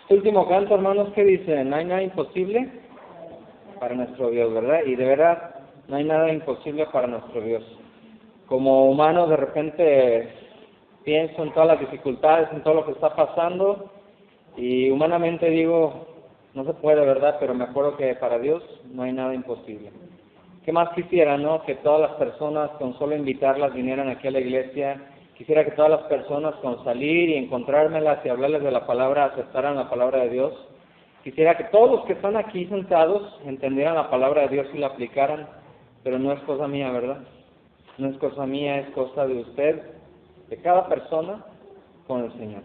Este último canto, hermanos, ¿qué dice? No hay nada imposible para nuestro Dios, ¿verdad? Y de verdad, no hay nada imposible para nuestro Dios. Como humano, de repente pienso en todas las dificultades, en todo lo que está pasando, y humanamente digo, no se puede, ¿verdad? Pero me acuerdo que para Dios no hay nada imposible. ¿Qué más quisiera, no? Que todas las personas, con solo invitarlas, vinieran aquí a la iglesia. Quisiera que todas las personas, con salir y encontrármelas y hablarles de la palabra, aceptaran la palabra de Dios. Quisiera que todos los que están aquí sentados entendieran la palabra de Dios y la aplicaran, pero no es cosa mía, ¿verdad? No es cosa mía, es cosa de usted, de cada persona, con el Señor.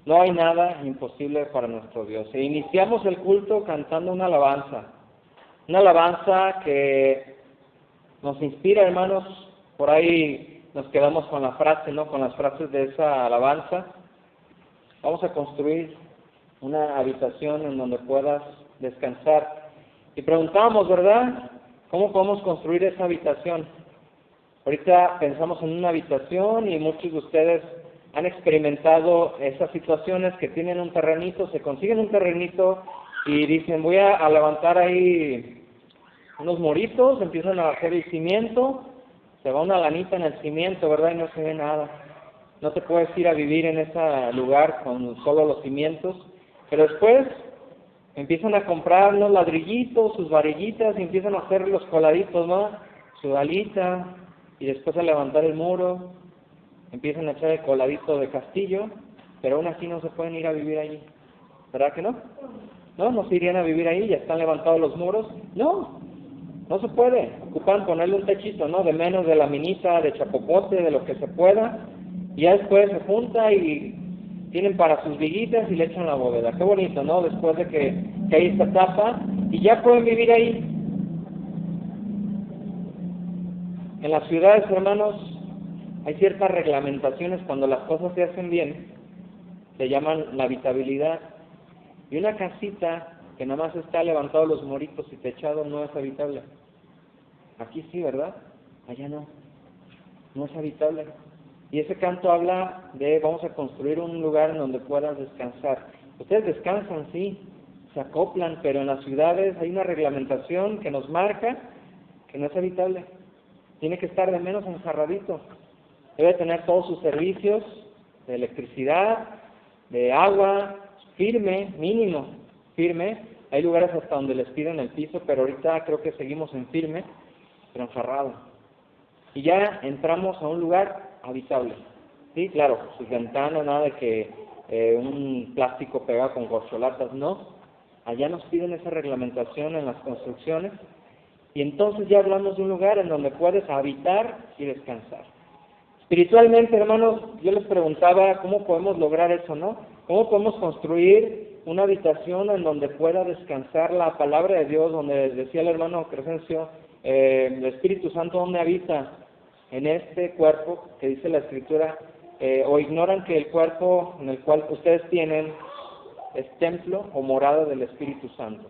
No hay nada imposible para nuestro Dios. E iniciamos el culto cantando una alabanza que nos inspira, hermanos. Por ahí nos quedamos con la frase, ¿no? Con las frases de esa alabanza. Vamos a construir una habitación en donde puedas descansar. Y preguntamos, ¿verdad? ¿Cómo podemos construir esa habitación? Ahorita pensamos en una habitación y muchos de ustedes han experimentado esas situaciones que tienen un terrenito, se consiguen un terrenito y dicen, voy a levantar ahí unos muritos, empiezan a hacer el cimiento, se va una lanita en el cimiento, ¿verdad? Y no se ve nada. No te puedes ir a vivir en ese lugar con solo los cimientos, pero después empiezan a comprar unos ladrillitos, sus varillitas, y empiezan a hacer los coladitos, ¿no? Su alita, y después a levantar el muro, empiezan a echar el coladito de castillo, pero aún así no se pueden ir a vivir allí. ¿Verdad que no? No se irían a vivir ahí, ya están levantados los muros. No se puede. Ocupan ponerle un techito, ¿no? De menos de laminita, de chapopote, de lo que se pueda, y ya después se junta y tienen para sus viguitas y le echan la bóveda. Qué bonito, ¿no? Después de que hay esta tapa, y ya pueden vivir ahí. En las ciudades, hermanos, hay ciertas reglamentaciones cuando las cosas se hacen bien, se llaman la habitabilidad. Y una casita que nada más está levantado los moritos y techado no es habitable. Aquí sí, ¿verdad? Allá no es habitable. Y ese canto habla de vamos a construir un lugar en donde puedas descansar. Ustedes descansan, sí, se acoplan, pero en las ciudades hay una reglamentación que nos marca que no es habitable. Tiene que estar de menos encerradito. Debe tener todos sus servicios de electricidad, de agua, firme, mínimo, firme. Hay lugares hasta donde les piden el piso, pero ahorita creo que seguimos en firme, pero encerrado. Y ya entramos a un lugar habitable. Sí, claro, sus ventanas, nada de que un plástico pegado con corcholatas, no. Allá nos piden esa reglamentación en las construcciones. Y entonces ya hablamos de un lugar en donde puedes habitar y descansar. Espiritualmente, hermanos, yo les preguntaba cómo podemos lograr eso, ¿no? ¿Cómo podemos construir una habitación en donde pueda descansar la palabra de Dios, donde decía el hermano Crescencio, el Espíritu Santo, ¿dónde habita? En este cuerpo, que dice la Escritura, o ignoran que el cuerpo en el cual ustedes tienen es templo o morada del Espíritu Santo.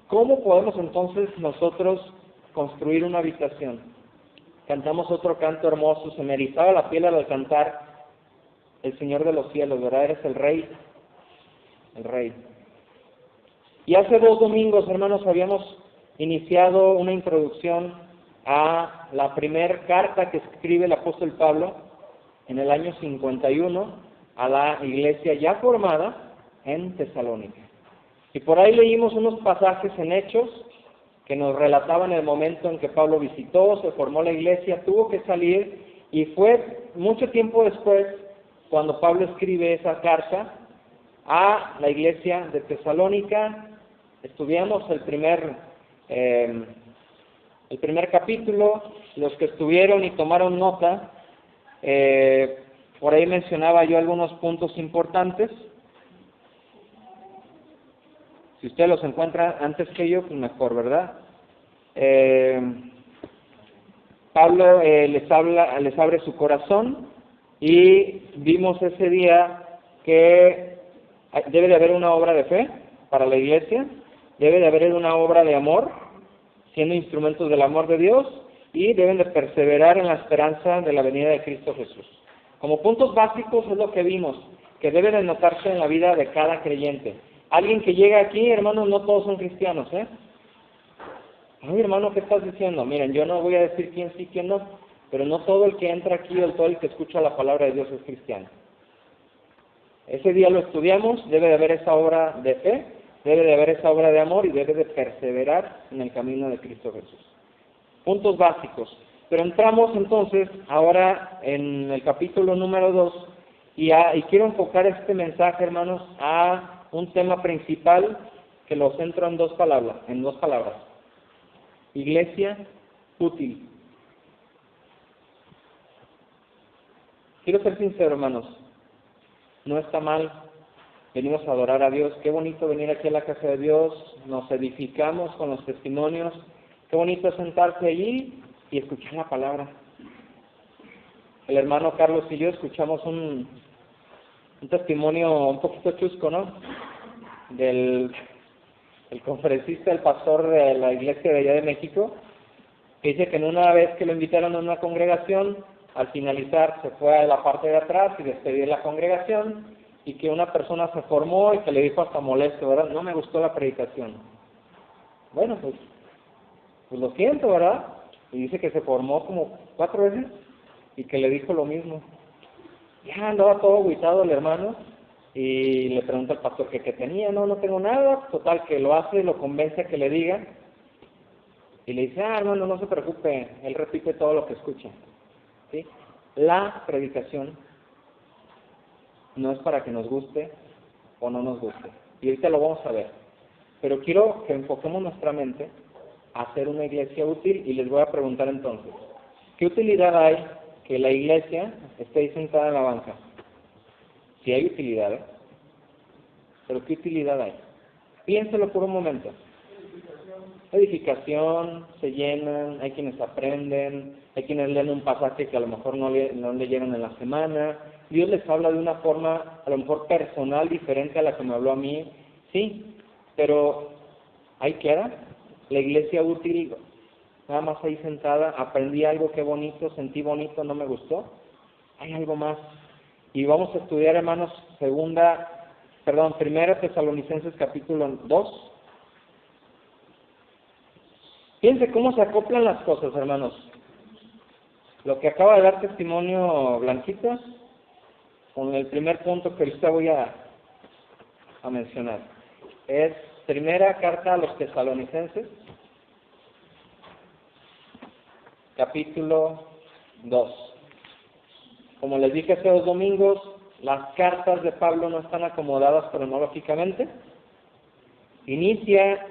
¿Cómo podemos entonces nosotros construir una habitación? Cantamos otro canto hermoso, se me erizaba la piel al cantar el Señor de los cielos, ¿verdad? Eres el Rey, el Rey. Y hace 2 domingos, hermanos, habíamos iniciado una introducción a la primera carta que escribe el apóstol Pablo en el año 51 a la iglesia ya formada en Tesalónica. Y por ahí leímos unos pasajes en Hechos que nos relataban el momento en que Pablo visitó, se formó la iglesia, tuvo que salir, y fue mucho tiempo después cuando Pablo escribe esa carta a la iglesia de Tesalónica. Estudiamos el primer capítulo. Los que estuvieron y tomaron nota, por ahí mencionaba yo algunos puntos importantes. Si usted los encuentra antes que yo, pues mejor, ¿verdad? Pablo les abre su corazón, y vimos ese día que debe de haber una obra de fe para la iglesia, debe de haber una obra de amor, siendo instrumentos del amor de Dios, y deben de perseverar en la esperanza de la venida de Cristo Jesús. Como puntos básicos es lo que vimos. que debe de notarse en la vida de cada creyente. Alguien que llega aquí, hermanos, no todos son cristianos, ¿eh? Ay, hermano, ¿qué estás diciendo? Miren, yo no voy a decir quién sí, quién no, pero no todo el que entra aquí o todo el que escucha la palabra de Dios es cristiano. Ese día lo estudiamos, debe de haber esa obra de fe, debe de haber esa obra de amor y debe de perseverar en el camino de Cristo Jesús. Puntos básicos. Pero entramos entonces ahora en el capítulo número 2 y quiero enfocar este mensaje, hermanos, a un tema principal que lo centro en dos palabras. Iglesia útil. Quiero ser sincero, hermanos, no está mal, venimos a adorar a Dios, qué bonito venir aquí a la casa de Dios, nos edificamos con los testimonios, qué bonito es sentarse allí y escuchar la palabra. El hermano Carlos y yo escuchamos un testimonio un poquito chusco, ¿no? El conferencista, el pastor de la iglesia de allá de México, que dice que en una vez que lo invitaron a una congregación, al finalizar se fue a la parte de atrás y despidió la congregación, y que una persona se formó y que le dijo hasta molesto, ¿verdad? No me gustó la predicación. Bueno, pues lo siento, ¿verdad? Y dice que se formó como 4 veces y que le dijo lo mismo. Ya andaba todo agüitado el hermano y le pregunta al pastor que qué tenía. No tengo nada. Total, que lo hace y lo convence a que le diga. Y le dice, hermano, no se preocupe, él repite todo lo que escucha. ¿Sí? La predicación no es para que nos guste o no nos guste. Y ahorita lo vamos a ver. Pero quiero que enfoquemos nuestra mente a hacer una iglesia útil y les voy a preguntar entonces, ¿qué utilidad hay que la iglesia esté ahí sentada en la banca? Sí hay utilidad, ¿eh? Pero ¿qué utilidad hay? Piénselo por un momento. Edificación, se llenan, hay quienes aprenden, hay quienes leen un pasaje que a lo mejor no leyeron en la semana. Dios les habla de una forma a lo mejor personal diferente a la que me habló a mí, sí, pero ahí queda. La iglesia útil, nada más ahí sentada, aprendí algo, qué bonito, sentí bonito, no me gustó. Hay algo más. Y vamos a estudiar, hermanos, Primera Tesalonicenses capítulo 2. Fíjense cómo se acoplan las cosas, hermanos. Lo que acaba de dar testimonio Blanquita, con el primer punto que ahorita voy a mencionar. Es primera carta a los Tesalonicenses, capítulo 2. Como les dije hace 2 domingos, las cartas de Pablo no están acomodadas cronológicamente. Inicia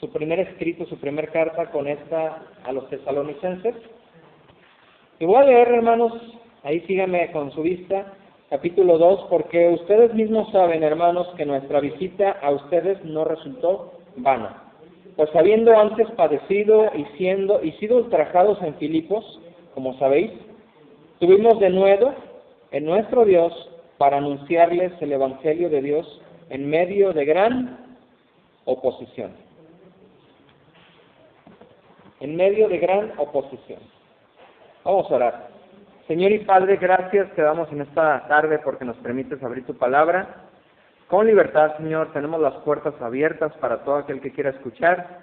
su primer escrito, su primer carta con esta a los Tesalonicenses. Y voy a leer, hermanos, ahí síganme con su vista, capítulo 2, porque ustedes mismos saben, hermanos, que nuestra visita a ustedes no resultó vana. Pues habiendo antes padecido y sido ultrajados en Filipos, como sabéis, tuvimos de nuevo en nuestro Dios para anunciarles el Evangelio de Dios en medio de gran oposición. En medio de gran oposición. Vamos a orar. Señor y Padre, gracias te damos en esta tarde porque nos permites abrir tu palabra. Con libertad, Señor, tenemos las puertas abiertas para todo aquel que quiera escuchar.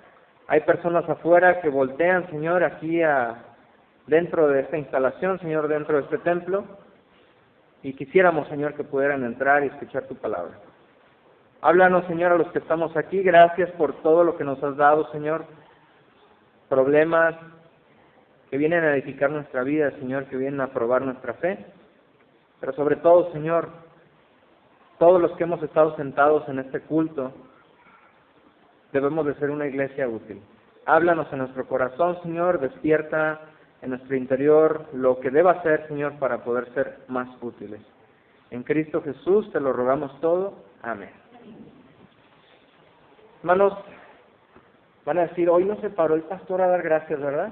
Hay personas afuera que voltean, Señor, aquí dentro de esta instalación, Señor, dentro de este templo. Y quisiéramos, Señor, que pudieran entrar y escuchar tu palabra. Háblanos, Señor, a los que estamos aquí. Gracias por todo lo que nos has dado, Señor. Problemas que vienen a edificar nuestra vida, Señor, que vienen a probar nuestra fe. Pero sobre todo, Señor, todos los que hemos estado sentados en este culto, debemos de ser una iglesia útil. Háblanos en nuestro corazón, Señor, despierta en nuestro interior lo que deba ser, Señor, para poder ser más útiles. En Cristo Jesús te lo rogamos todo. Amén. Hermanos, van a decir, hoy no se paró el pastor a dar gracias, ¿verdad?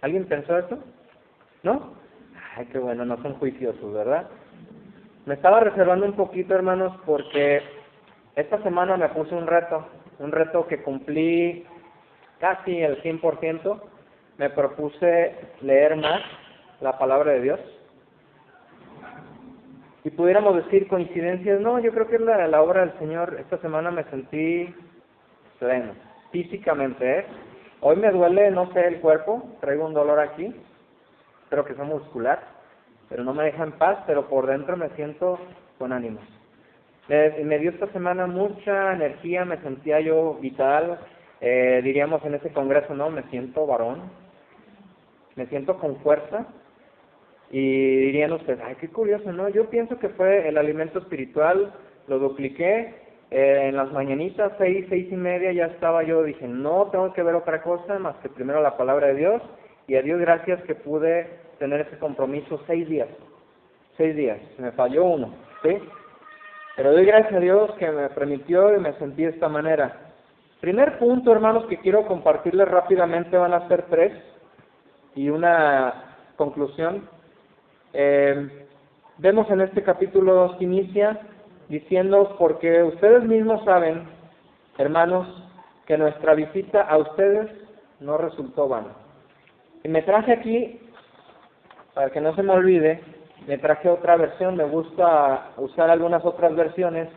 ¿Alguien pensó eso? ¿No? Ay, qué bueno, no son juiciosos, ¿verdad? Me estaba reservando un poquito, hermanos, porque esta semana me puse un reto que cumplí casi el 100%. Me propuse leer más la palabra de Dios. Y pudiéramos decir coincidencias, no, yo creo que es la obra del Señor. Esta semana me sentí pleno, físicamente, ¿eh? Hoy me duele, no sé, el cuerpo, traigo un dolor aquí, espero que sea muscular, pero no me deja en paz, pero por dentro me siento con ánimos. Me dio esta semana mucha energía, me sentía yo vital, diríamos en ese congreso, no, me siento varón, me siento con fuerza, y dirían ustedes, ay, qué curioso, ¿no? Yo pienso que fue el alimento espiritual, lo dupliqué, en las mañanitas, 6:30, ya estaba yo, dije, no tengo que ver otra cosa más que primero la palabra de Dios, y a Dios gracias que pude tener ese compromiso 6 días, me falló uno, ¿sí? Pero doy gracias a Dios que me permitió y me sentí de esta manera. Primer punto, hermanos, que quiero compartirles rápidamente, van a ser 3, y una conclusión. Vemos en este capítulo 2 que inicia diciendo, porque ustedes mismos saben, hermanos, que nuestra visita a ustedes no resultó vana. Y me traje aquí, para que no se me olvide, me traje otra versión, me gusta usar algunas otras versiones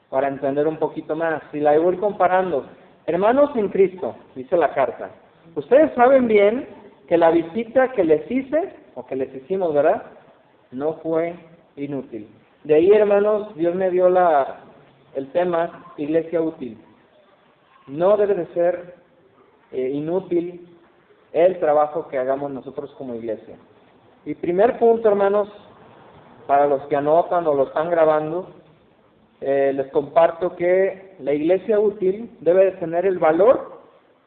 para entender un poquito más. Y la voy comparando. Hermanos en Cristo, dice la carta, ustedes saben bien que la visita que les hice, o que les hicimos, ¿verdad?, no fue inútil. De ahí, hermanos, Dios me dio el tema iglesia útil. No debe de ser inútil el trabajo que hagamos nosotros como iglesia. Y primer punto, hermanos, para los que anotan o lo están grabando, les comparto que la iglesia útil debe de tener el valor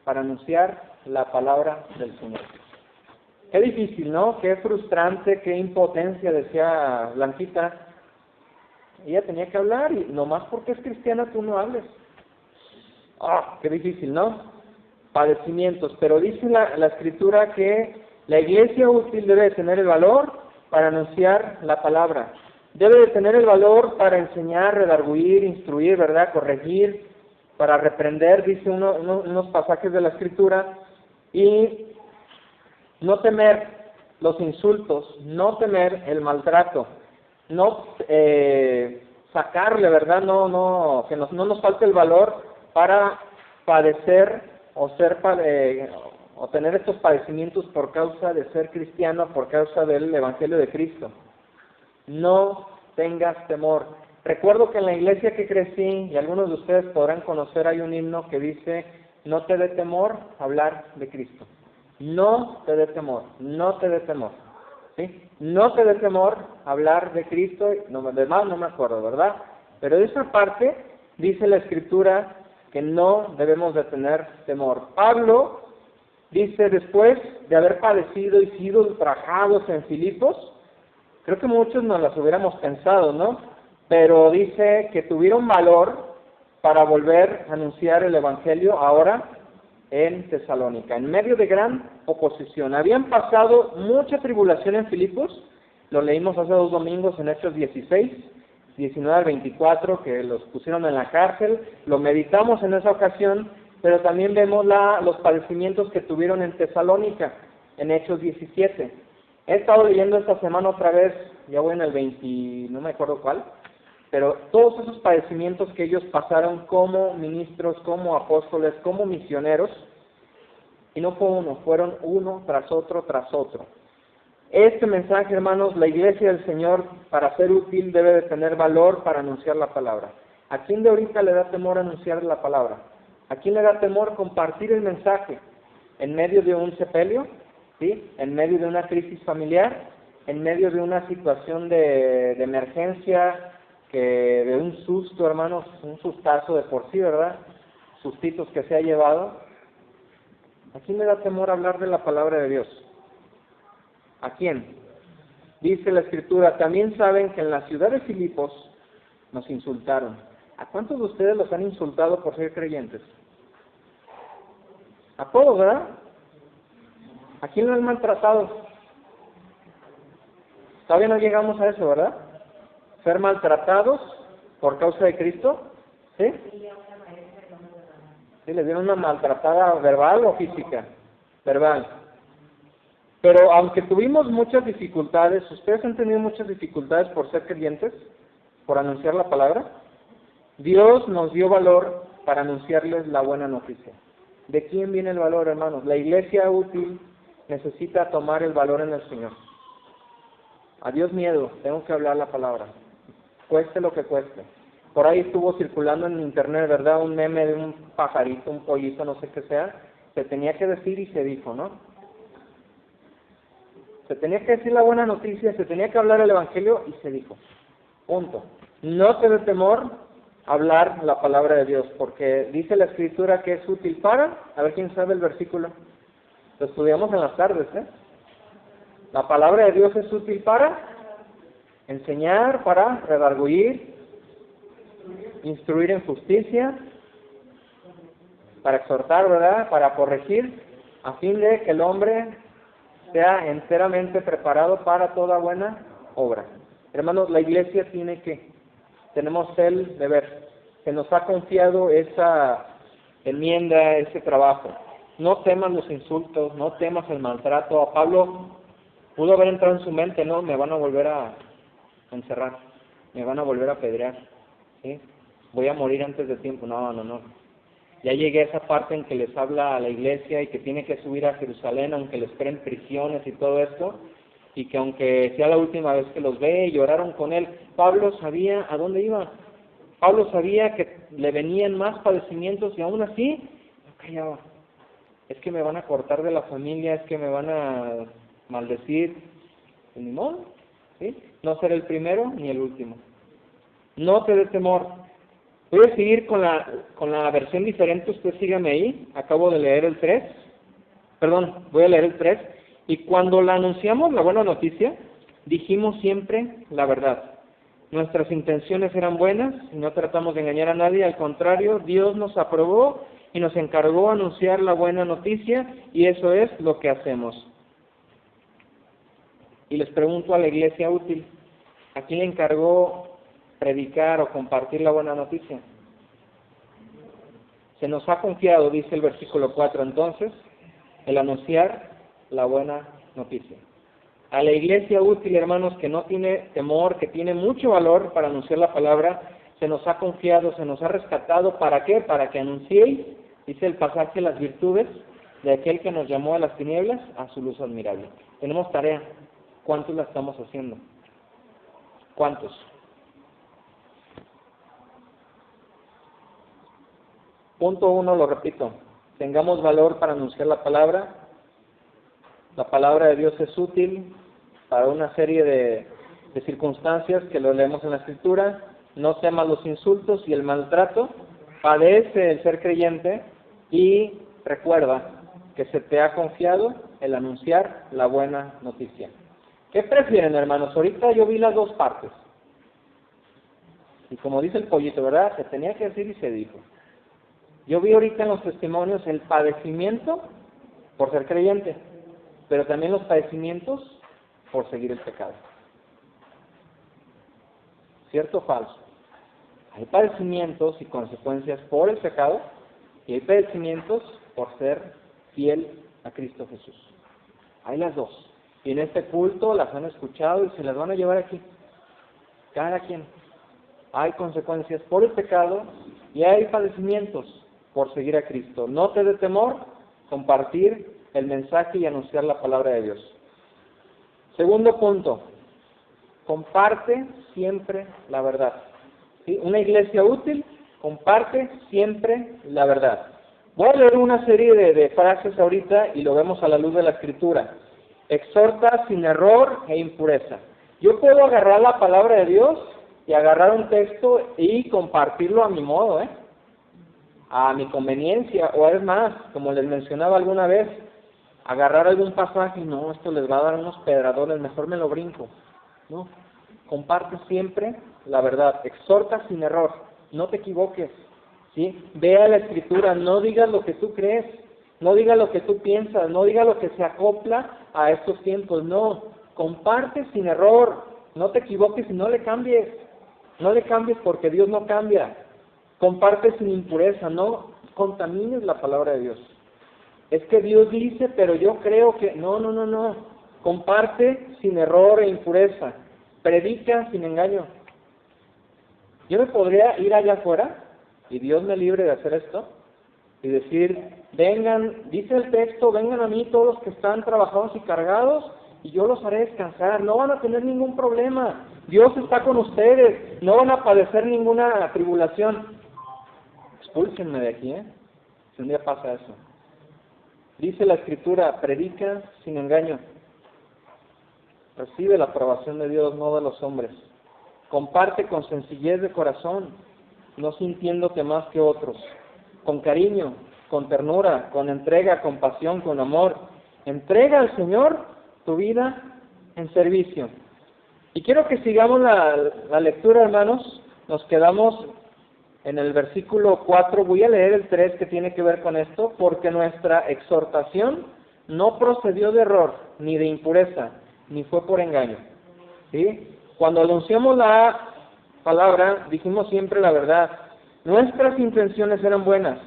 para anunciar la palabra del Señor. Qué difícil, ¿no? Qué frustrante, qué impotencia, decía Blanquita. Ella tenía que hablar y nomás porque es cristiana tú no hables. Qué difícil, ¿no? Padecimientos. Pero dice la Escritura que la iglesia útil debe de tener el valor para anunciar la palabra. Debe de tener el valor para enseñar, redarguir, instruir, ¿verdad? Corregir, para reprender, dice unos pasajes de la Escritura. Y no temer los insultos, no temer el maltrato, no sacarle, ¿verdad? Que no nos falte el valor para padecer o tener estos padecimientos por causa de ser cristiano, por causa del Evangelio de Cristo. No tengas temor. Recuerdo que en la iglesia que crecí, y algunos de ustedes podrán conocer, hay un himno que dice, no te dé temor hablar de Cristo. No te dé temor, no te dé temor, ¿sí? No te dé temor hablar de Cristo, demás no me acuerdo, ¿verdad? Pero de esa parte dice la Escritura que no debemos de tener temor. Pablo dice, después de haber padecido y sido ultrajados en Filipos, creo que muchos nos las hubiéramos pensado, ¿no? Pero dice que tuvieron valor para volver a anunciar el Evangelio ahora en Tesalónica, en medio de gran oposición. Habían pasado mucha tribulación en Filipos, lo leímos hace 2 domingos en Hechos 16, 19 al 24, que los pusieron en la cárcel, lo meditamos en esa ocasión, pero también vemos los padecimientos que tuvieron en Tesalónica, en Hechos 17. He estado leyendo esta semana otra vez, ya voy en el 20, no me acuerdo cuál, pero todos esos padecimientos que ellos pasaron como ministros, como apóstoles, como misioneros, y no fue uno, fueron uno tras otro tras otro. Este mensaje, hermanos, la iglesia del Señor, para ser útil, debe de tener valor para anunciar la palabra. ¿A quién de ahorita le da temor anunciar la palabra? ¿A quién le da temor compartir el mensaje en medio de un sepelio? ¿Sí? En medio de una crisis familiar, en medio de una situación de emergencia, de un susto, hermanos, un sustazo de por sí, ¿verdad? Sustitos que se ha llevado. ¿A quién le da temor hablar de la palabra de Dios? ¿A quién? Dice la Escritura, también saben que en la ciudad de Filipos nos insultaron. ¿A cuántos de ustedes los han insultado por ser creyentes? A todos, ¿verdad? ¿A quién lo han maltratado? Todavía no llegamos a eso, ¿verdad? Ser maltratados por causa de Cristo, ¿sí? Sí, les dieron una maltratada verbal o física. Verbal. Pero aunque tuvimos muchas dificultades, ¿ustedes han tenido muchas dificultades por ser creyentes? ¿Por anunciar la palabra? Dios nos dio valor para anunciarles la buena noticia. ¿De quién viene el valor, hermanos? La iglesia útil necesita tomar el valor en el Señor. Adiós miedo, tengo que hablar la palabra. Cueste lo que cueste. Por ahí estuvo circulando en internet, ¿verdad? Un meme de un pajarito, un pollito, no sé qué sea. Se tenía que decir y se dijo, ¿no? Se tenía que decir la buena noticia, se tenía que hablar el evangelio y se dijo. Punto. No te dé temor hablar la palabra de Dios, porque dice la Escritura que es útil para, a ver quién sabe el versículo. Lo estudiamos en las tardes, ¿eh? La palabra de Dios es útil para enseñar, para redarguir, instruir en justicia, para exhortar, ¿verdad? Para corregir, a fin de que el hombre sea enteramente preparado para toda buena obra. Hermanos, la iglesia tenemos el deber, que nos ha confiado esa enmienda, ese trabajo. No temas los insultos, no temas el maltrato. A Pablo pudo haber entrado en su mente, no, me van a volver a encerrar, me van a volver a apedrear, ¿sí? Voy a morir antes de tiempo. No. Ya llegué a esa parte en que les habla a la iglesia y que tiene que subir a Jerusalén, aunque les esperen prisiones y todo esto, y que aunque sea la última vez que los ve, y lloraron con él. Pablo sabía a dónde iba. Pablo sabía que le venían más padecimientos y aún así no callaba. Es que me van a cortar de la familia, es que me van a maldecir. Pues ni modo, ¿sí? No ser el primero ni el último. No te dé temor. Voy a seguir con la versión diferente, usted sígame ahí. Acabo de leer el 3. Voy a leer el 3. Y cuando la anunciamos, la buena noticia, dijimos siempre la verdad. Nuestras intenciones eran buenas y no tratamos de engañar a nadie. Al contrario, Dios nos aprobó y nos encargó anunciar la buena noticia, y eso es lo que hacemos. Y les pregunto a la iglesia útil, ¿a quién le encargó predicar o compartir la buena noticia? Se nos ha confiado, dice el versículo 4, entonces, el anunciar la buena noticia. A la iglesia útil, hermanos, que no tiene temor, que tiene mucho valor para anunciar la palabra, se nos ha confiado, se nos ha rescatado. ¿Para qué? Para que anunciéis, dice el pasaje, las virtudes de aquel que nos llamó a las tinieblas a su luz admirable. Tenemos tarea. ¿Cuántos la estamos haciendo? ¿Cuántos? Punto 1, lo repito. Tengamos valor para anunciar la palabra. La palabra de Dios es útil para una serie de circunstancias que lo leemos en la Escritura. No temas los insultos y el maltrato. Padece el ser creyente y recuerda que se te ha confiado el anunciar la buena noticia. ¿Qué prefieren, hermanos? Ahorita yo vi las dos partes. Y como dice el pollito, ¿verdad? Se tenía que decir y se dijo. Yo vi ahorita en los testimonios el padecimiento por ser creyente, pero también los padecimientos por seguir el pecado. ¿Cierto o falso? Hay padecimientos y consecuencias por el pecado, y hay padecimientos por ser fiel a Cristo Jesús. Hay las dos. Y en este culto las han escuchado y se las van a llevar aquí. Cada quien. Hay consecuencias por el pecado y hay padecimientos por seguir a Cristo. No te dé temor compartir el mensaje y anunciar la palabra de Dios. Segundo punto, comparte siempre la verdad. ¿Sí? Una iglesia útil comparte siempre la verdad. Voy a leer una serie de frases ahorita y lo vemos a la luz de la Escritura. Exhorta sin error e impureza. Yo puedo agarrar la palabra de Dios y agarrar un texto y compartirlo a mi modo, a mi conveniencia, o es más, como les mencionaba alguna vez, agarrar algún pasaje y no, esto les va a dar unos pedradones, mejor me lo brinco. No, comparte siempre la verdad, exhorta sin error, no te equivoques, ¿sí? Ve a la Escritura, no digas lo que tú crees, no digas lo que tú piensas, no digas lo que se acopla a estos tiempos, no, comparte sin error, no te equivoques y no le cambies porque Dios no cambia. Comparte sin impureza, no contamines la palabra de Dios. Es que Dios dice, pero yo creo que... No. comparte sin error e impureza, predica sin engaño. Yo me podría ir allá afuera, y Dios me libre de hacer esto, y decir, vengan, dice el texto, vengan a mí todos los que están trabajados y cargados, y yo los haré descansar. No van a tener ningún problema. Dios está con ustedes. No van a padecer ninguna tribulación. Expúlsenme de aquí, Si un día pasa eso. Dice la Escritura, predica sin engaño. Recibe la aprobación de Dios, no de los hombres. Comparte con sencillez de corazón, no sintiéndote más que otros. Con cariño, con ternura, con entrega, con pasión, con amor. Entrega al Señor tu vida en servicio. Y quiero que sigamos la lectura, hermanos. Nos quedamos en el versículo 4. Voy a leer el 3 que tiene que ver con esto, porque nuestra exhortación no procedió de error, ni de impureza, ni fue por engaño. ¿Sí? Cuando anunciamos la palabra, dijimos siempre la verdad. Nuestras intenciones eran buenas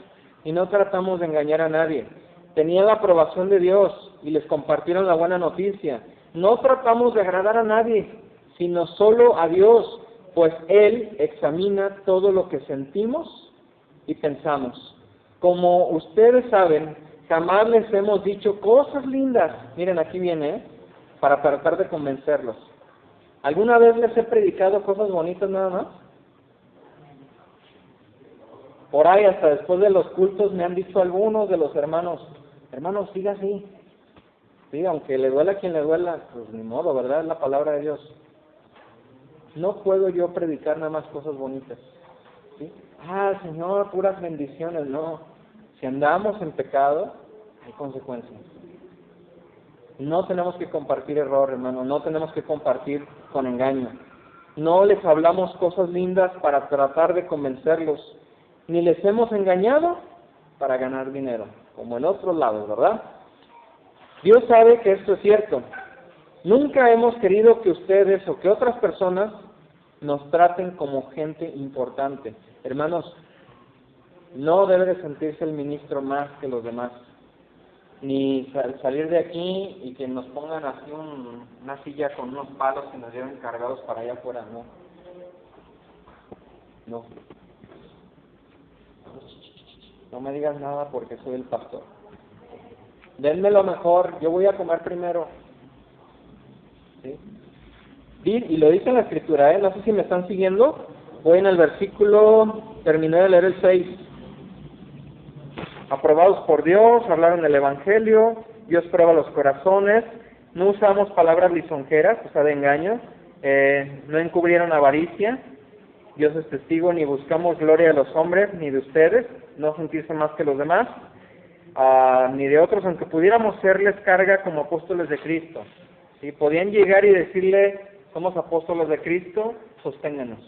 y no tratamos de engañar a nadie. Tenían la aprobación de Dios y les compartieron la buena noticia. No tratamos de agradar a nadie, sino solo a Dios, pues Él examina todo lo que sentimos y pensamos. Como ustedes saben, jamás les hemos dicho cosas lindas. Miren, aquí viene, para tratar de convencerlos. ¿Alguna vez les he predicado cosas bonitas nada más? Por ahí, hasta después de los cultos, me han dicho algunos de los hermanos, siga así. Sí, aunque le duela a quien le duela, pues ni modo, ¿verdad? Es la palabra de Dios. No puedo yo predicar nada más cosas bonitas. ¿Sí? Señor, puras bendiciones. No. Si andamos en pecado, hay consecuencias. No tenemos que compartir error, hermano. No tenemos que compartir con engaño. No les hablamos cosas lindas para tratar de convencerlos. Ni les hemos engañado para ganar dinero, como en otros lados, ¿verdad? Dios sabe que esto es cierto. Nunca hemos querido que ustedes o que otras personas nos traten como gente importante. Hermanos, no debe de sentirse el ministro más que los demás. Ni salir de aquí y que nos pongan así una silla con unos palos y nos lleven cargados para allá afuera, no. No. No me digas nada porque soy el pastor. Denme lo mejor, yo voy a comer primero. ¿Sí? Y lo dice en la Escritura, no sé si me están siguiendo. Voy en el versículo, terminé de leer el 6. Aprobados por Dios, hablaron el Evangelio, Dios prueba los corazones, no usamos palabras lisonjeras, o sea, de engaño, no encubrieron avaricia, Dios es testigo, ni buscamos gloria de los hombres, ni de ustedes, no sentirse más que los demás, ni de otros, aunque pudiéramos serles carga como apóstoles de Cristo. ¿Sí? Podían llegar y decirle, somos apóstoles de Cristo, sosténganos.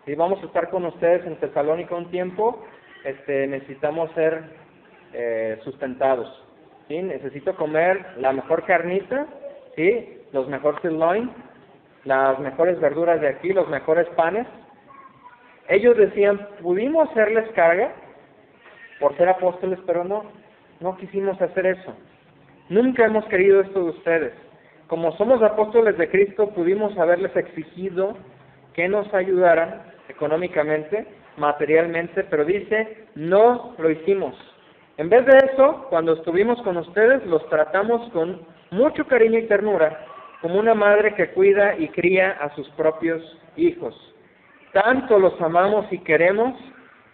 ¿Sí? Vamos a estar con ustedes en Tesalónica un tiempo, necesitamos ser sustentados. ¿Sí? Necesito comer la mejor carnita, ¿sí? Los mejores sirloin, las mejores verduras de aquí, los mejores panes. Ellos decían, pudimos hacerles carga por ser apóstoles, pero no quisimos hacer eso. Nunca hemos querido esto de ustedes. Como somos apóstoles de Cristo, pudimos haberles exigido que nos ayudaran económicamente, materialmente, pero dice, no lo hicimos. En vez de eso, cuando estuvimos con ustedes, los tratamos con mucho cariño y ternura, como una madre que cuida y cría a sus propios hijos. Tanto los amamos y queremos,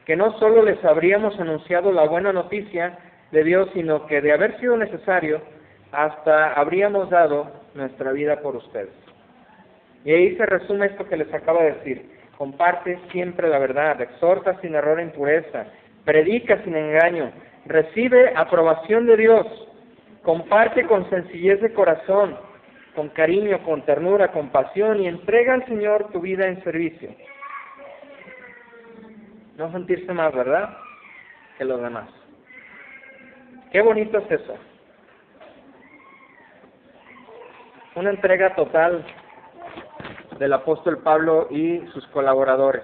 que no solo les habríamos anunciado la buena noticia de Dios, sino que de haber sido necesario, hasta habríamos dado nuestra vida por ustedes. Y ahí se resume esto que les acabo de decir. Comparte siempre la verdad, exhorta sin error e impureza, predica sin engaño, recibe aprobación de Dios, comparte con sencillez de corazón, con cariño, con ternura, con pasión, y entrega al Señor tu vida en servicio. No sentirse más, ¿verdad?, que los demás. Qué bonito es eso. Una entrega total del apóstol Pablo y sus colaboradores.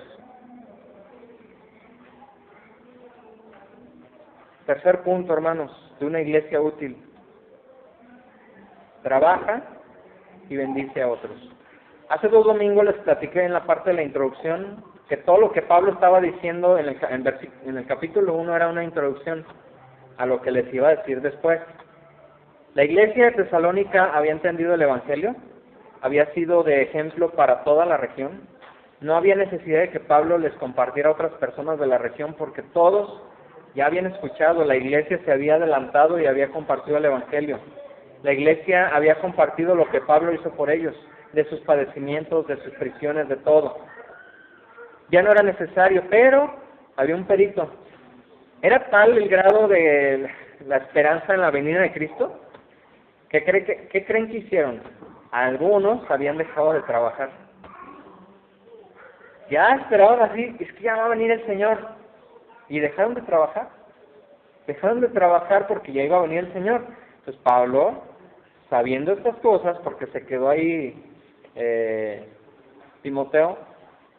Tercer punto, hermanos, de una iglesia útil. trabaja y bendice a otros. Hace 2 domingos les platiqué en la parte de la introducción que todo lo que Pablo estaba diciendo en el capítulo 1 era una introducción a lo que les iba a decir después. La iglesia de Tesalónica había entendido el Evangelio, había sido de ejemplo para toda la región. No había necesidad de que Pablo les compartiera a otras personas de la región porque todos ya habían escuchado, la iglesia se había adelantado y había compartido el Evangelio. La iglesia había compartido lo que Pablo hizo por ellos, de sus padecimientos, de sus prisiones, de todo. Ya no era necesario, pero había un perito. Era tal el grado de la esperanza en la venida de Cristo, ¿qué creen que hicieron? Algunos habían dejado de trabajar. Ya esperaban así, es que ya va a venir el Señor. Y dejaron de trabajar. Dejaron de trabajar porque ya iba a venir el Señor. Entonces Pablo, sabiendo estas cosas, porque se quedó ahí Timoteo,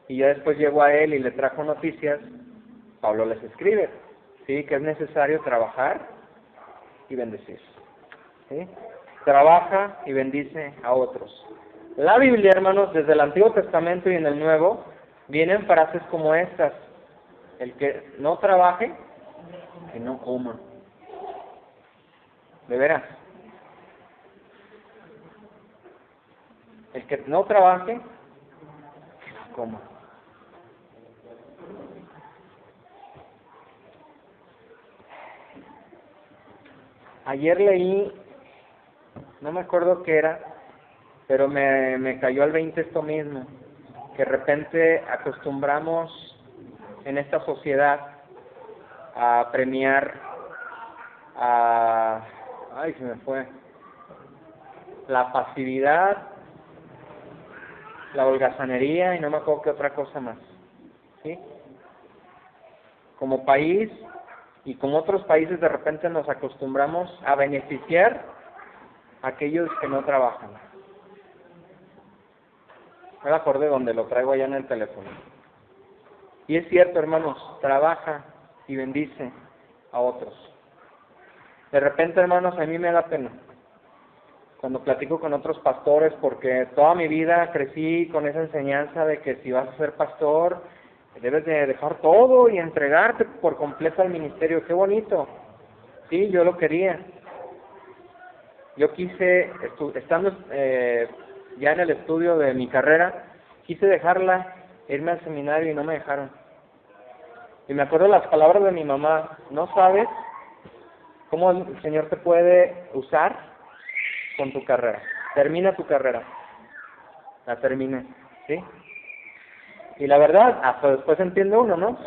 y ya después llegó a él y le trajo noticias, Pablo les escribe, ¿sí? Que es necesario trabajar y bendecir. ¿Sí? Trabaja y bendice a otros. La Biblia, hermanos, desde el Antiguo Testamento y en el Nuevo, vienen frases como estas: el que no trabaje, que no coma. De veras. El que no trabaje, que no coma. Ayer leí, no me acuerdo qué era, pero me cayó al 20 esto mismo, que de repente acostumbramos en esta sociedad a premiar se me fue, la pasividad, la holgazanería y no me acuerdo qué otra cosa más, ¿sí? Como país y como otros países de repente nos acostumbramos a beneficiar a aquellos que no trabajan. Me acordé donde lo traigo allá en el teléfono. Y es cierto, hermanos, trabaja y bendice a otros. De repente, hermanos, a mí me da pena cuando platico con otros pastores, porque toda mi vida crecí con esa enseñanza de que si vas a ser pastor, debes de dejar todo y entregarte por completo al ministerio. ¡Qué bonito! Sí, yo lo quería. Yo quise, estando ya en el estudio de mi carrera, quise dejarla, irme al seminario y no me dejaron. Y me acuerdo las palabras de mi mamá: no sabes cómo el Señor te puede usar con tu carrera. Termina tu carrera. La terminé, ¿sí? Y la verdad, hasta después entiende uno, ¿no?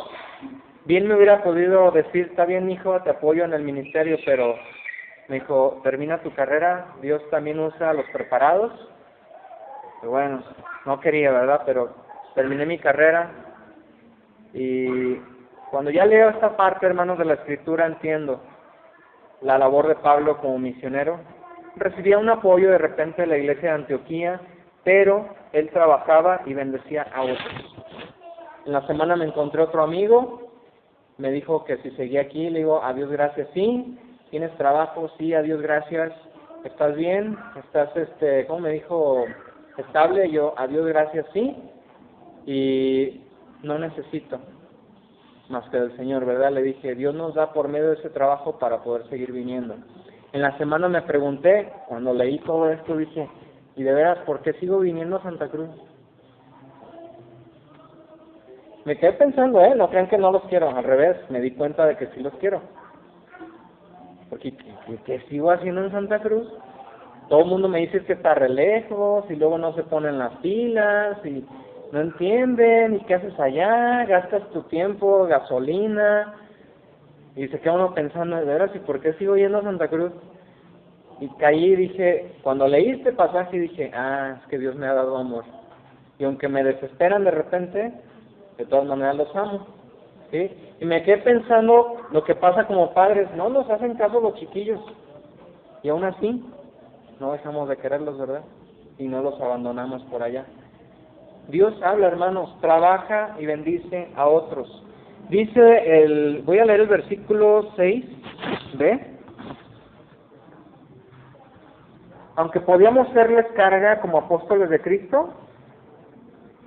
Bien me hubiera podido decir: está bien, hijo, te apoyo en el ministerio, pero me dijo: termina tu carrera, Dios también usa a los preparados. Y bueno, no quería, ¿verdad? Pero terminé mi carrera y cuando ya leo esta parte, hermanos, de la Escritura, entiendo la labor de Pablo como misionero. Recibía un apoyo de repente de la iglesia de Antioquía, pero él trabajaba y bendecía a otros. En la semana me encontré otro amigo, me dijo que si seguía aquí, le digo: adiós, gracias, sí. ¿Tienes trabajo? Sí, adiós, gracias. ¿Estás bien? ¿Estás, cómo me dijo, estable? Yo: adiós, gracias, sí. Y no necesito más que del Señor, ¿verdad? Le dije: Dios nos da por medio de ese trabajo para poder seguir viniendo. En la semana me pregunté, cuando leí todo esto, dije: ¿y de veras por qué sigo viniendo a Santa Cruz? Me quedé pensando, no crean que no los quiero, al revés, me di cuenta de que sí los quiero. Porque ¿qué sigo haciendo en Santa Cruz? Todo el mundo me dice que está re lejos, y luego no se ponen las pilas, y no entienden, y ¿qué haces allá? Gastas tu tiempo, gasolina, y se queda uno pensando: ¿de veras? ¿Y por qué sigo yendo a Santa Cruz? Y caí y dije, cuando leí este pasaje, dije: es que Dios me ha dado amor. Y aunque me desesperan de repente, de todas maneras los amo, ¿sí? Y me quedé pensando lo que pasa como padres: no nos hacen caso los chiquillos, y aún así no dejamos de quererlos, ¿verdad? Y no los abandonamos por allá. Dios habla, hermanos, trabaja y bendice a otros. Dice voy a leer el versículo 6, ¿ve? aunque podíamos serles carga como apóstoles de Cristo,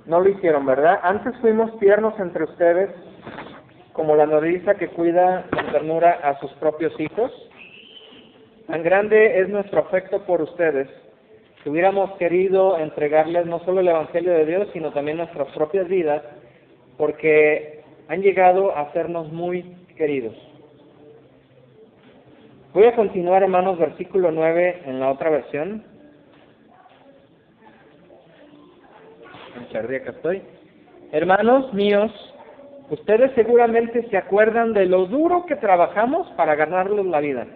no lo hicieron, ¿verdad? Antes fuimos tiernos entre ustedes, como la nodriza que cuida con ternura a sus propios hijos. Tan grande es nuestro afecto por ustedes, que hubiéramos querido entregarles no solo el Evangelio de Dios, sino también nuestras propias vidas, porque han llegado a sernos muy queridos. Voy a continuar, hermanos, versículo 9 en la otra versión. Acá estoy. Hermanos míos, ustedes seguramente se acuerdan de lo duro que trabajamos para ganarles la vida.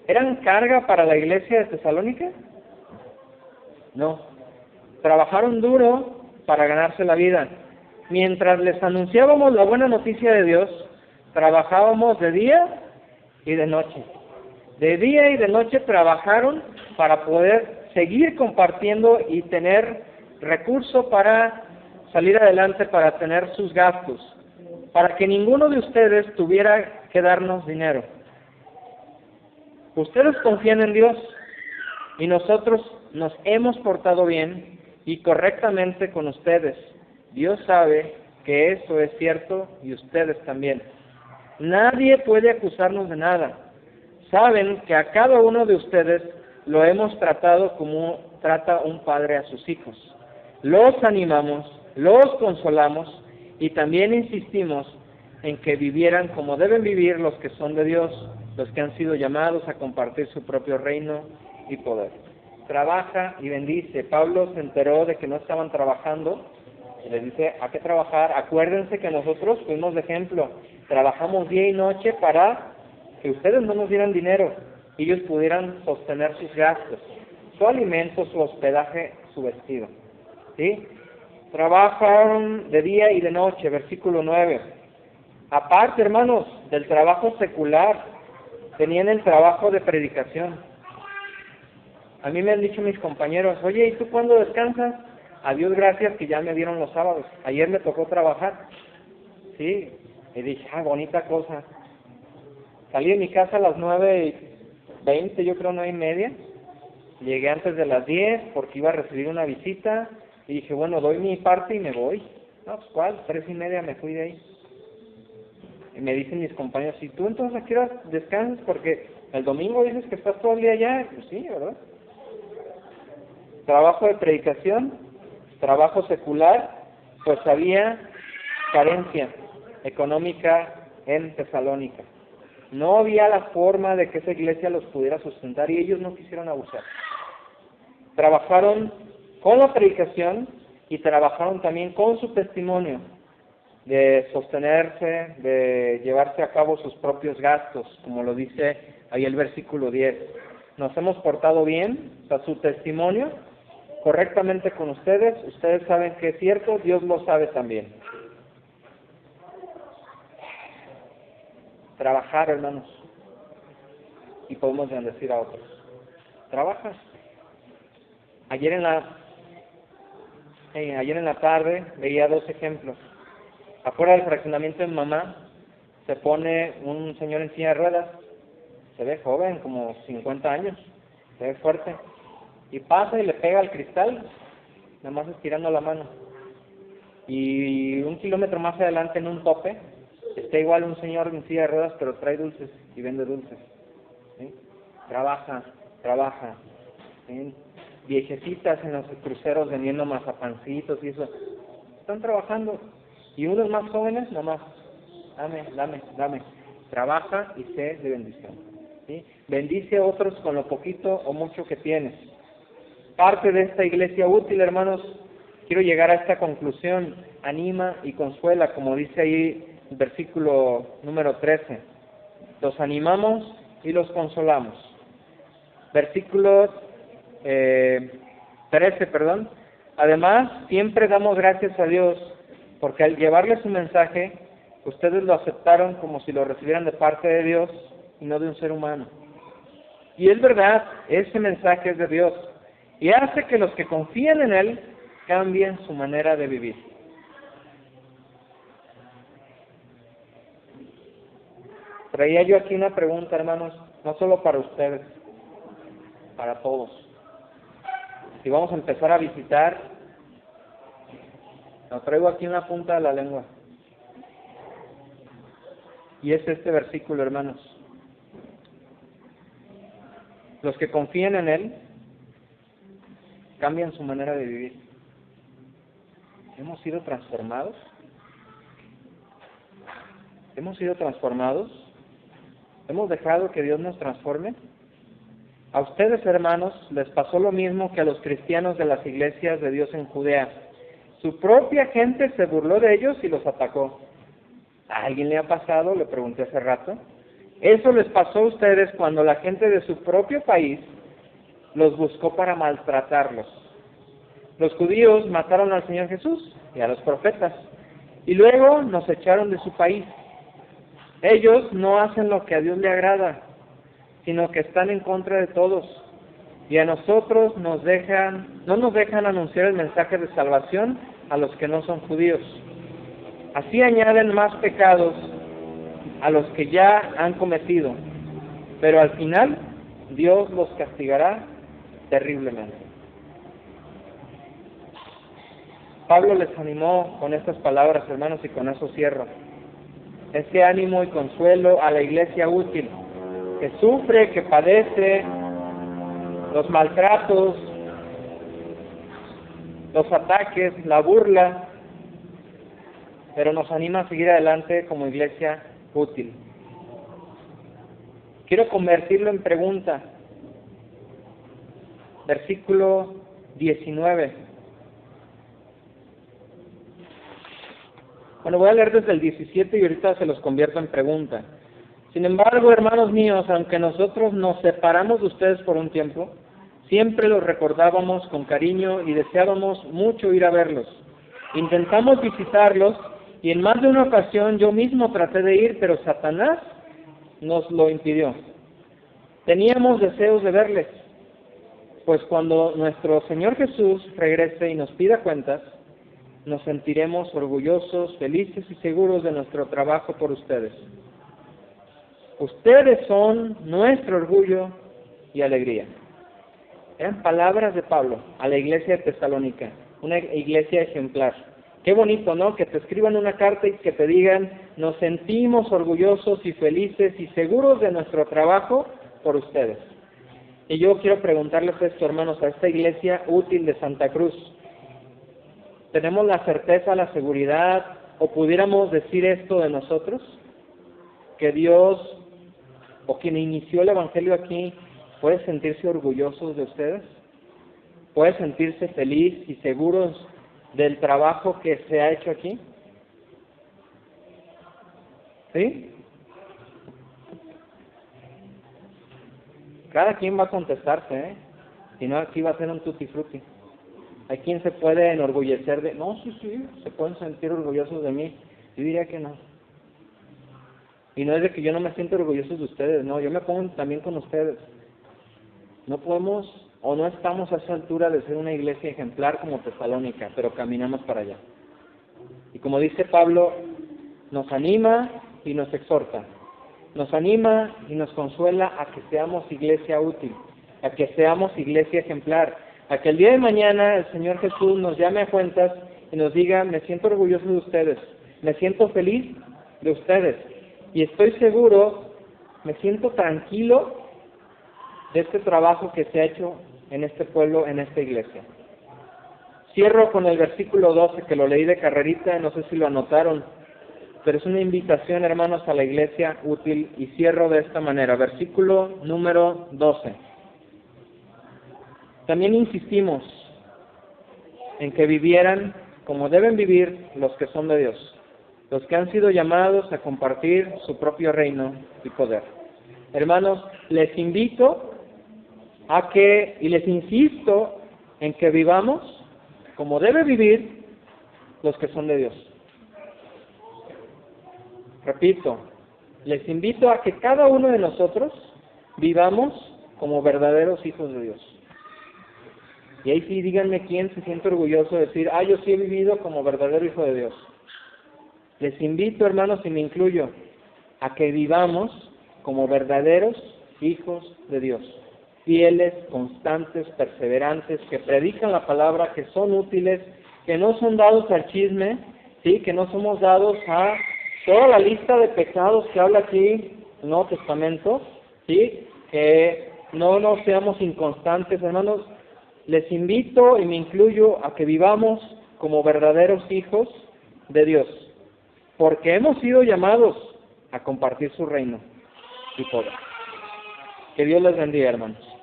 ¿Eran carga para la iglesia de Tesalónica? No. Trabajaron duro para ganarse la vida. Mientras les anunciábamos la buena noticia de Dios, trabajábamos de día y de noche. De día y de noche trabajaron para poder seguir compartiendo y tener recursos para salir adelante, para tener sus gastos, para que ninguno de ustedes tuviera que darnos dinero. Ustedes confían en Dios y nosotros nos hemos portado bien y correctamente con ustedes. Dios sabe que eso es cierto y ustedes también. Nadie puede acusarnos de nada. Saben que a cada uno de ustedes lo hemos tratado como trata un padre a sus hijos. Los animamos, los consolamos y también insistimos en que vivieran como deben vivir los que son de Dios, los que han sido llamados a compartir su propio reino y poder. Trabaja y bendice. Pablo se enteró de que no estaban trabajando y les dice, ¿a qué trabajar? Acuérdense que nosotros fuimos de ejemplo. Trabajamos día y noche para que ustedes no nos dieran dinero y ellos pudieran sostener sus gastos, su alimento, su hospedaje, su vestido. ¿Sí? Trabajaron de día y de noche, versículo 9. Aparte, hermanos, del trabajo secular, tenían el trabajo de predicación. A mí me han dicho mis compañeros, oye, ¿y tú cuándo descansas? A Dios gracias que ya me dieron los sábados. Ayer me tocó trabajar. Sí, y dije, bonita cosa. Salí de mi casa a las 9:20, yo creo 9:30. Llegué antes de las 10 porque iba a recibir una visita. Y dije, bueno, doy mi parte y me voy. No, pues ¿cuál? 3:30 me fui de ahí. Y me dicen mis compañeros, ¿y tú entonces a qué hora descansas? Porque el domingo dices que estás todo el día allá. Pues sí, ¿verdad? Trabajo de predicación, trabajo secular, pues había carencia económica en Tesalónica. No había la forma de que esa iglesia los pudiera sustentar y ellos no quisieron abusar. Trabajaron con la predicación y trabajaron también con su testimonio de sostenerse, de llevarse a cabo sus propios gastos, como lo dice ahí el versículo 10. Nos hemos portado bien, o sea, su testimonio, correctamente con ustedes. Ustedes saben que es cierto, Dios lo sabe también. Trabajar, hermanos, y podemos bendecir a otros. Trabaja. Ayer en la tarde veía 2 ejemplos. Afuera del fraccionamiento de mi mamá se pone un señor en silla de ruedas. Se ve joven, como 50 años. Se ve fuerte. Y pasa y le pega al cristal, nada más estirando la mano. Y 1 kilómetro más adelante, en un tope, está igual un señor en silla de ruedas, pero trae dulces y vende dulces. ¿Sí? Trabaja. ¿Sí? Viejecitas en los cruceros vendiendo mazapancitos y eso. Están trabajando. Y unos más jóvenes, nada más. Dame. Trabaja y sé de bendición. ¿Sí? Bendice a otros con lo poquito o mucho que tienes. Parte de esta iglesia útil, hermanos, quiero llegar a esta conclusión. Anima y consuela, como dice ahí el versículo número 13. Los animamos y los consolamos. Versículo 13. Además, siempre damos gracias a Dios, porque al llevarles su mensaje, ustedes lo aceptaron como si lo recibieran de parte de Dios y no de un ser humano. Y es verdad, ese mensaje es de Dios y hace que los que confían en Él cambien su manera de vivir. Traía yo aquí una pregunta, hermanos, no solo para ustedes. para todos. Si vamos a empezar a visitar, lo traigo aquí en la punta de la lengua. Y es este versículo, hermanos. Los que confían en Él cambian su manera de vivir. ¿Hemos sido transformados? ¿Hemos sido transformados? ¿Hemos dejado que Dios nos transforme? A ustedes, hermanos, les pasó lo mismo que a los cristianos de las iglesias de Dios en Judea. Su propia gente se burló de ellos y los atacó. ¿A alguien le ha pasado? Le pregunté hace rato. Eso les pasó a ustedes cuando la gente de su propio país los buscó para maltratarlos. Los judíos mataron al Señor Jesús y a los profetas, y luego nos echaron de su país. Ellos no hacen lo que a Dios le agrada, sino que están en contra de todos, y a nosotros no nos dejan anunciar el mensaje de salvación a los que no son judíos. Así añaden más pecados a los que ya han cometido, pero al final Dios los castigará terriblemente. Pablo les animó con estas palabras, hermanos, y con eso cierro. Ese ánimo y consuelo a la iglesia útil, que sufre, que padece los maltratos, los ataques, la burla, pero nos anima a seguir adelante como iglesia útil. Quiero convertirlo en pregunta. Versículo 19. Bueno, voy a leer desde el 17 y ahorita se los convierto en pregunta. Sin embargo, hermanos míos, aunque nosotros nos separamos de ustedes por un tiempo, siempre los recordábamos con cariño y deseábamos mucho ir a verlos. Intentamos visitarlos y en más de una ocasión yo mismo traté de ir, pero Satanás nos lo impidió. Teníamos deseos de verles, pues cuando nuestro Señor Jesús regrese y nos pida cuentas, nos sentiremos orgullosos, felices y seguros de nuestro trabajo por ustedes. Ustedes son nuestro orgullo y alegría. Eran palabras de Pablo a la iglesia de Tesalónica, una iglesia ejemplar. Qué bonito, ¿no? Que te escriban una carta y que te digan, nos sentimos orgullosos y felices y seguros de nuestro trabajo por ustedes. Y yo quiero preguntarles esto, hermanos, a esta iglesia útil de Santa Cruz. ¿Tenemos la certeza, la seguridad, o pudiéramos decir esto de nosotros? Que Dios, o quien inició el Evangelio aquí, puede sentirse orgullosos de ustedes, puede sentirse feliz y seguros del trabajo que se ha hecho aquí. ¿Sí? Cada quien va a contestarse, ¿eh? Si no, aquí va a ser un tutti frutti. Hay quien se puede enorgullecer de, no, sí, se pueden sentir orgullosos de mí. Yo diría que no. Y no es de que yo no me siento orgulloso de ustedes, no, yo me pongo también con ustedes. No podemos o no estamos a esa altura de ser una iglesia ejemplar como Tesalónica, pero caminamos para allá. Y como dice Pablo, nos anima y nos exhorta. Nos anima y nos consuela a que seamos iglesia útil, a que seamos iglesia ejemplar, a que el día de mañana el Señor Jesús nos llame a cuentas y nos diga, me siento orgulloso de ustedes, me siento feliz de ustedes, y estoy seguro, me siento tranquilo de este trabajo que se ha hecho en este pueblo, en esta iglesia. Cierro con el versículo 12, que lo leí de carrerita, no sé si lo anotaron, pero es una invitación, hermanos, a la iglesia útil, y cierro de esta manera. Versículo número 12. También insistimos en que vivieran como deben vivir los que son de Dios, los que han sido llamados a compartir su propio reino y poder. Hermanos, les invito a que, y les insisto en que vivamos como debe vivir los que son de Dios. Repito, les invito a que cada uno de nosotros vivamos como verdaderos hijos de Dios. Y ahí sí, díganme quién se siente orgulloso de decir, yo sí he vivido como verdadero hijo de Dios. Les invito, hermanos, y me incluyo, a que vivamos como verdaderos hijos de Dios. fieles, constantes, perseverantes, que predican la palabra, que son útiles, que no son dados al chisme, ¿sí? Que no somos dados a toda la lista de pecados que habla aquí el Nuevo Testamento, ¿sí? Que no nos seamos inconstantes, hermanos. Les invito y me incluyo a que vivamos como verdaderos hijos de Dios, porque hemos sido llamados a compartir su reino y poder. Que Dios les bendiga, hermanos.